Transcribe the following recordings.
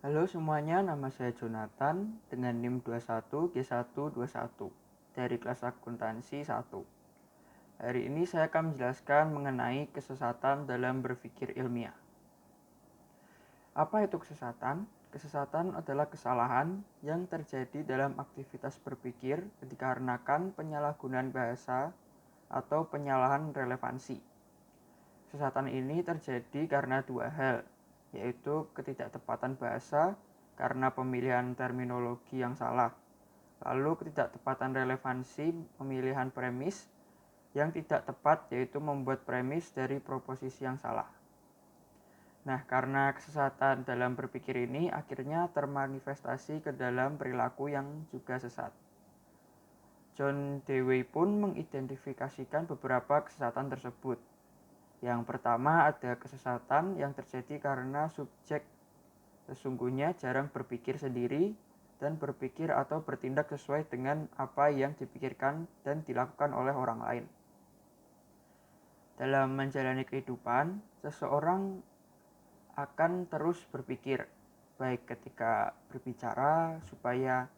Halo semuanya, nama saya Jonathan dengan NIM 21G121 dari kelas akuntansi 1. Hari ini saya akan menjelaskan mengenai kesesatan dalam berpikir ilmiah. Apa itu kesesatan? Kesesatan adalah kesalahan yang terjadi dalam aktivitas berpikir dikarenakan penyalahgunaan bahasa atau penyalahan relevansi. Kesesatan ini terjadi karena dua hal, yaitu ketidaktepatan bahasa karena pemilihan terminologi yang salah, lalu ketidaktepatan relevansi pemilihan premis yang tidak tepat, yaitu membuat premis dari proposisi yang salah. Nah, karena kesesatan dalam berpikir ini akhirnya termanifestasi ke dalam perilaku yang juga sesat. John Dewey pun mengidentifikasikan beberapa kesesatan tersebut. Yang pertama ada kesesatan yang terjadi karena subjek sesungguhnya jarang berpikir sendiri dan berpikir atau bertindak sesuai dengan apa yang dipikirkan dan dilakukan oleh orang lain. Dalam menjalani kehidupan, seseorang akan terus berpikir, baik ketika berbicara supaya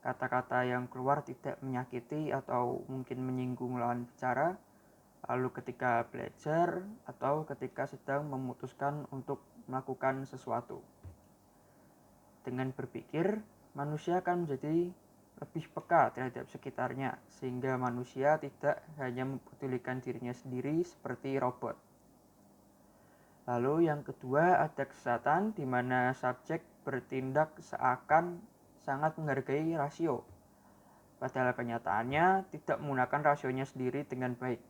kata-kata yang keluar tidak menyakiti atau mungkin menyinggung lawan bicara, lalu ketika belajar atau ketika sedang memutuskan untuk melakukan sesuatu. Dengan berpikir, manusia akan menjadi lebih peka terhadap sekitarnya, sehingga manusia tidak hanya mempedulikan dirinya sendiri seperti robot. Lalu yang kedua ada kesesatan di mana subjek bertindak seakan sangat menghargai rasio, padahal kenyataannya tidak menggunakan rasionya sendiri dengan baik.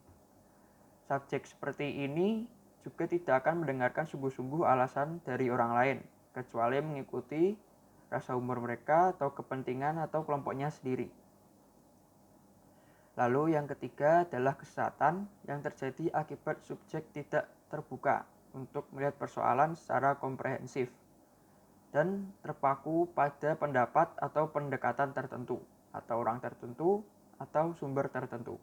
Subjek seperti ini juga tidak akan mendengarkan sungguh-sungguh alasan dari orang lain, kecuali mengikuti rasa humor mereka atau kepentingan atau kelompoknya sendiri. Lalu yang ketiga adalah kesesatan yang terjadi akibat subjek tidak terbuka untuk melihat persoalan secara komprehensif dan terpaku pada pendapat atau pendekatan tertentu atau orang tertentu atau sumber tertentu.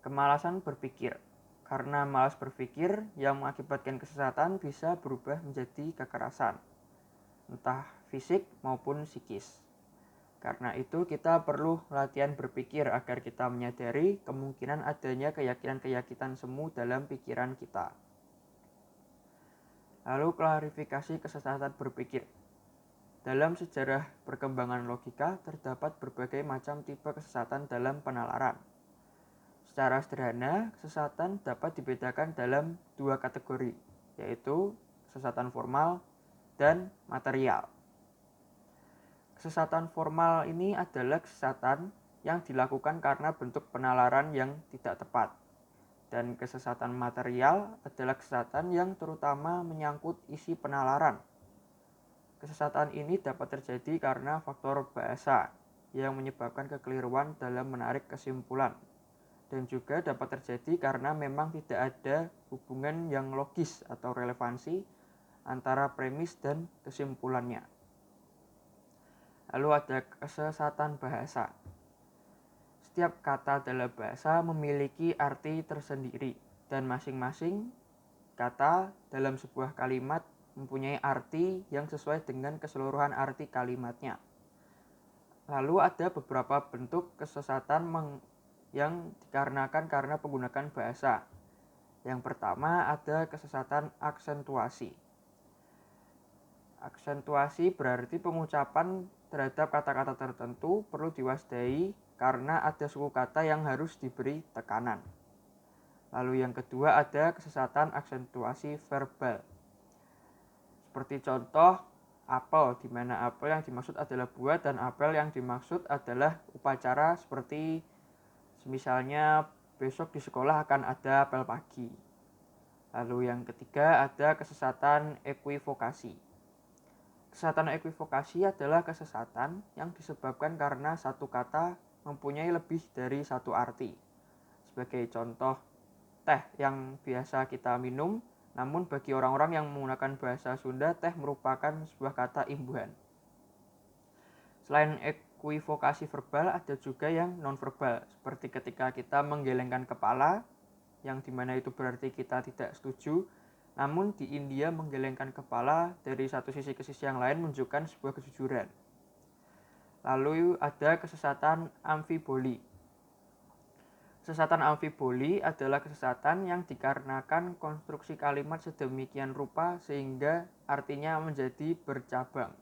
Kemalasan berpikir. Karena malas berpikir yang mengakibatkan kesesatan bisa berubah menjadi kekerasan, entah fisik maupun psikis. Karena itu kita perlu latihan berpikir agar kita menyadari kemungkinan adanya keyakinan-keyakinan semu dalam pikiran kita. Lalu klarifikasi kesesatan berpikir. Dalam sejarah perkembangan logika terdapat berbagai macam tipe kesesatan dalam penalaran. Secara sederhana, kesesatan dapat dibedakan dalam dua kategori, yaitu kesesatan formal dan material. Kesesatan formal ini adalah kesesatan yang dilakukan karena bentuk penalaran yang tidak tepat. Dan kesesatan material adalah kesesatan yang terutama menyangkut isi penalaran. Kesesatan ini dapat terjadi karena faktor bahasa yang menyebabkan kekeliruan dalam menarik kesimpulan. Dan juga dapat terjadi karena memang tidak ada hubungan yang logis atau relevansi antara premis dan kesimpulannya. Lalu ada kesesatan bahasa. Setiap kata dalam bahasa memiliki arti tersendiri dan masing-masing kata dalam sebuah kalimat mempunyai arti yang sesuai dengan keseluruhan arti kalimatnya. Lalu ada beberapa bentuk kesesatan yang dikarenakan karena menggunakan bahasa. Yang pertama ada kesesatan aksentuasi. Aksentuasi berarti pengucapan terhadap kata-kata tertentu perlu diwaspadai karena ada suku kata yang harus diberi tekanan. Lalu yang kedua ada kesesatan aksentuasi verbal. Seperti contoh apel, di mana apel yang dimaksud adalah buah dan apel yang dimaksud adalah upacara, seperti misalnya besok di sekolah akan ada apel pagi. Lalu yang ketiga ada kesesatan equivokasi. Kesesatan equivokasi adalah kesesatan yang disebabkan karena satu kata mempunyai lebih dari satu arti. Sebagai contoh, teh yang biasa kita minum, namun bagi orang-orang yang menggunakan bahasa Sunda, teh merupakan sebuah kata imbuhan. Selain equivokasi verbal, ada juga yang non-verbal, seperti ketika kita menggelengkan kepala, yang dimana itu berarti kita tidak setuju, namun di India menggelengkan kepala dari satu sisi ke sisi yang lain menunjukkan sebuah kejujuran. Lalu ada kesesatan amfiboli. Kesesatan amfiboli adalah kesesatan yang dikarenakan konstruksi kalimat sedemikian rupa sehingga artinya menjadi bercabang.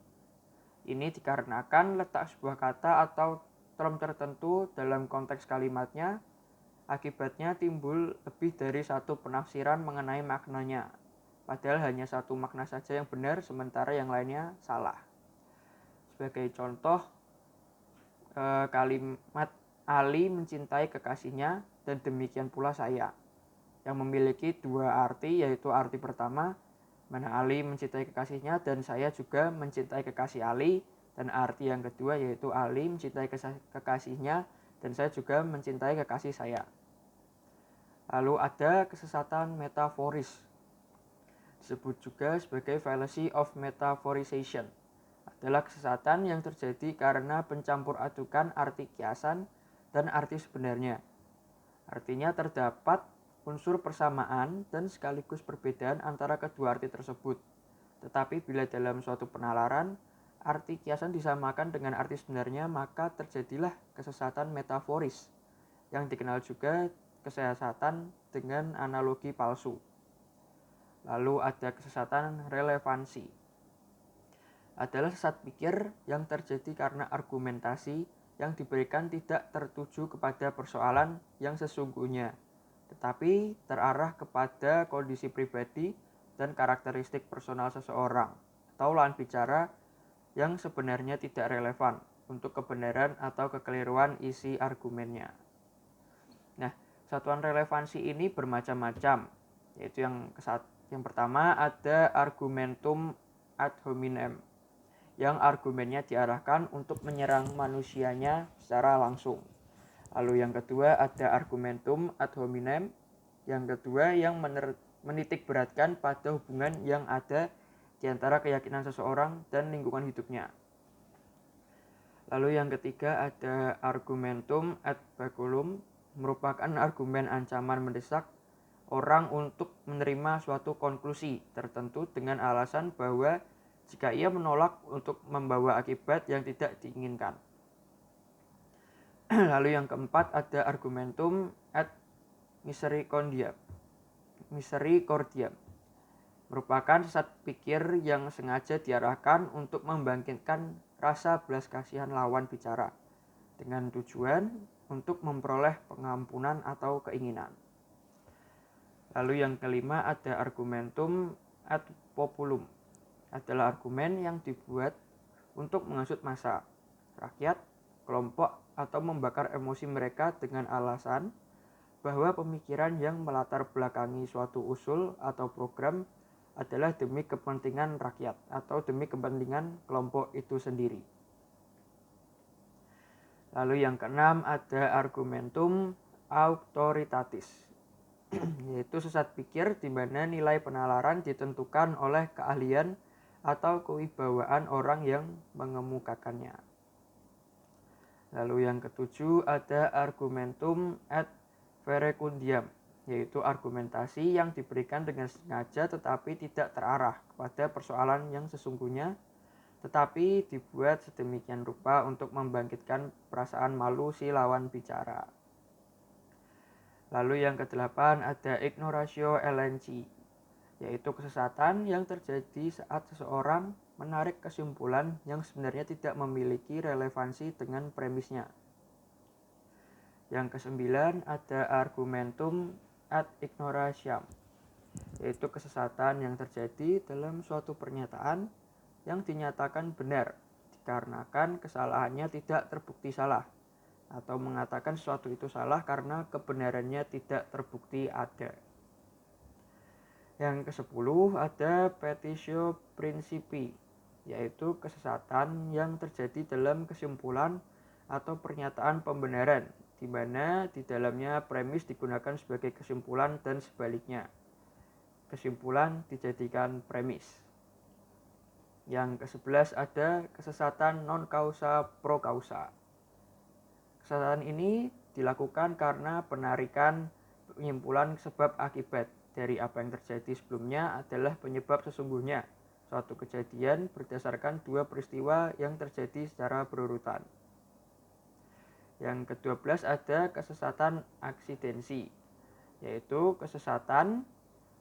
Ini dikarenakan letak sebuah kata atau term tertentu dalam konteks kalimatnya, akibatnya timbul lebih dari satu penafsiran mengenai maknanya, padahal hanya satu makna saja yang benar sementara yang lainnya salah. Sebagai contoh, kalimat Ali mencintai kekasihnya dan demikian pula saya, yang memiliki dua arti, yaitu arti pertama mana Ali mencintai kekasihnya dan saya juga mencintai kekasih Ali, dan arti yang kedua yaitu Ali mencintai kekasihnya dan saya juga mencintai kekasih saya. Lalu ada kesesatan metaforis, disebut juga sebagai fallacy of metaphorization, adalah kesesatan yang terjadi karena pencampur adukan arti kiasan dan arti sebenarnya. Artinya terdapat unsur persamaan dan sekaligus perbedaan antara kedua arti tersebut. Tetapi bila dalam suatu penalaran, arti kiasan disamakan dengan arti sebenarnya, maka terjadilah kesesatan metaforis, yang dikenal juga kesesatan dengan analogi palsu. Lalu ada kesesatan relevansi. Adalah sesat pikir yang terjadi karena argumentasi yang diberikan tidak tertuju kepada persoalan yang sesungguhnya, tetapi terarah kepada kondisi pribadi dan karakteristik personal seseorang, atau lawan bicara yang sebenarnya tidak relevan untuk kebenaran atau kekeliruan isi argumennya. Nah, satuan relevansi ini bermacam-macam, yaitu yang pertama ada argumentum ad hominem, yang argumennya diarahkan untuk menyerang manusianya secara langsung. Lalu yang kedua ada argumentum ad hominem, yang kedua yang menitik beratkan pada hubungan yang ada di antara keyakinan seseorang dan lingkungan hidupnya. Lalu yang ketiga ada argumentum ad baculum, merupakan argumen ancaman mendesak orang untuk menerima suatu konklusi tertentu dengan alasan bahwa jika ia menolak untuk membawa akibat yang tidak diinginkan. Lalu yang keempat ada argumentum ad misericordiam, merupakan sesat pikir yang sengaja diarahkan untuk membangkitkan rasa belas kasihan lawan bicara dengan tujuan untuk memperoleh pengampunan atau keinginan. Lalu yang kelima ada argumentum ad populum, adalah argumen yang dibuat untuk menghasut massa, rakyat, kelompok, atau membakar emosi mereka dengan alasan bahwa pemikiran yang melatar belakangi suatu usul atau program adalah demi kepentingan rakyat atau demi kepentingan kelompok itu sendiri. Lalu yang keenam ada argumentum auctoritatis, yaitu sesat pikir di mana nilai penalaran ditentukan oleh keahlian atau kewibawaan orang yang mengemukakannya. Lalu yang ketujuh ada argumentum ad verecundiam, yaitu argumentasi yang diberikan dengan sengaja tetapi tidak terarah kepada persoalan yang sesungguhnya, tetapi dibuat sedemikian rupa untuk membangkitkan perasaan malu si lawan bicara. Lalu yang kedelapan ada ignoratio elenchi, yaitu kesesatan yang terjadi saat seseorang menarik kesimpulan yang sebenarnya tidak memiliki relevansi dengan premisnya. Yang kesembilan ada argumentum ad ignoratiam, yaitu kesesatan yang terjadi dalam suatu pernyataan yang dinyatakan benar dikarenakan kesalahannya tidak terbukti salah, atau mengatakan sesuatu itu salah karena kebenarannya tidak terbukti ada. Yang ke-10 ada petitio principii, yaitu kesesatan yang terjadi dalam kesimpulan atau pernyataan pembenaran, di mana di dalamnya premis digunakan sebagai kesimpulan dan sebaliknya. Kesimpulan dijadikan premis. Yang ke-11 ada kesesatan non causa pro causa. Kesesatan ini dilakukan karena penarikan penyimpulan sebab akibat dari apa yang terjadi sebelumnya adalah penyebab sesungguhnya suatu kejadian berdasarkan dua peristiwa yang terjadi secara berurutan. Yang ke-12 ada kesesatan aksidensi, yaitu kesesatan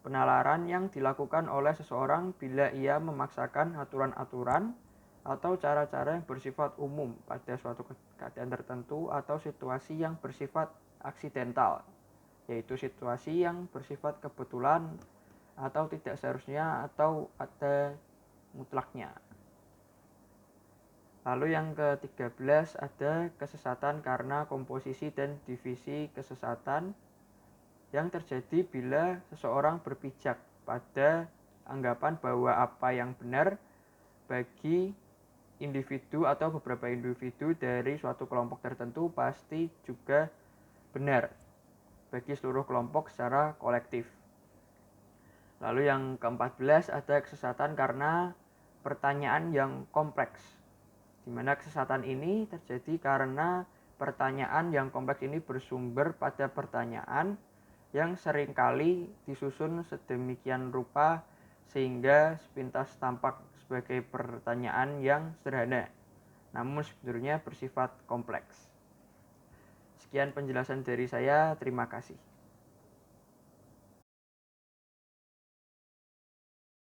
penalaran yang dilakukan oleh seseorang bila ia memaksakan aturan-aturan atau cara-cara yang bersifat umum pada suatu keadaan tertentu atau situasi yang bersifat aksidental, yaitu situasi yang bersifat kebetulan atau tidak seharusnya atau ada mutlaknya. Lalu yang ke-13 ada kesesatan karena komposisi dan divisi kesesatan yang terjadi bila seseorang berpijak pada anggapan bahwa apa yang benar bagi individu atau beberapa individu dari suatu kelompok tertentu pasti juga benar bagi seluruh kelompok secara kolektif. Lalu yang ke-14 ada kesesatan karena pertanyaan yang kompleks, di mana kesesatan ini terjadi karena pertanyaan yang kompleks ini bersumber pada pertanyaan yang seringkali disusun sedemikian rupa sehingga sepintas tampak sebagai pertanyaan yang sederhana, namun sebetulnya bersifat kompleks. Sekian penjelasan dari saya, terima kasih.